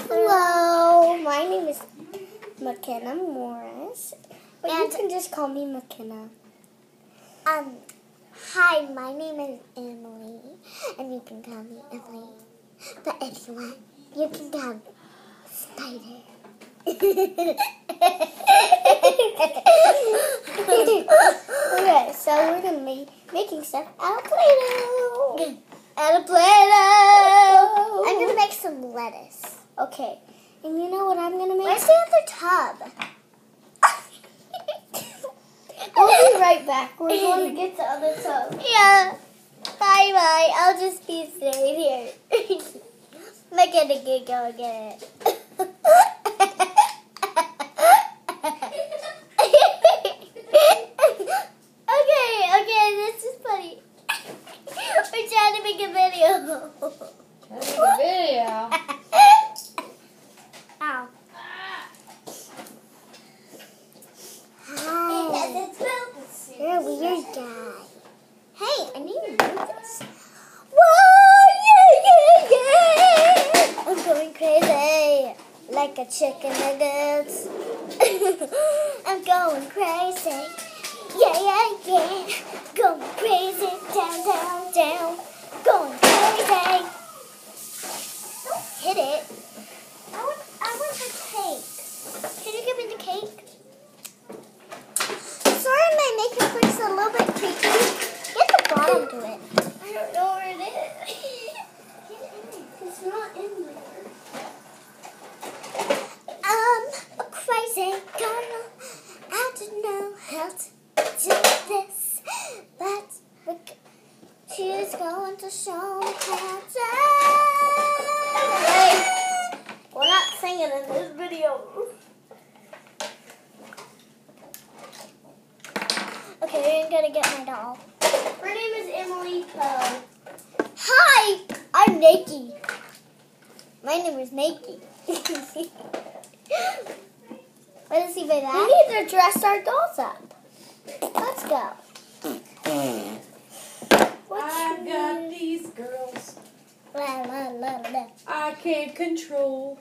Hello, my name is Makenna Morris, but you can just call me Makenna. Hi, my name is Emily, and you can call me Emily. But if you want, you can call me Spider. Okay, so we're gonna be making stuff out of Play-Doh. Out of Play-Doh. I'm gonna make some lettuce. Okay, and you know what I'm gonna make? Where's the other tub? We'll be right back. We're going to get the other tub. Yeah. Bye. I'll just be staying here. Makenna can go get it. Okay, this is funny. We're trying to make a video. Ow. Hi. You're a weird guy. Hey, I need to do this. Whoa, yeah. I'm going crazy. Like a chicken nuggets. I'm going crazy. Yeah. Going crazy. Down. Going crazy. Don't hit it. I want the cake. Can you give me the cake? Sorry, my makeup looks a little bit creaky. Get the bottom to it. I don't know where it is. It's not in there. I'm a crazy girl. I don't know how to do this, but she's going to show me how to. Hey, we're not singing in this video. Okay, I'm gonna get my doll. Her name is Emily Poe. Hi, I'm Nikki. My name is Nikki. What does he say that? We need to dress our dolls up. Let's go. I've got these girls La. I can't control.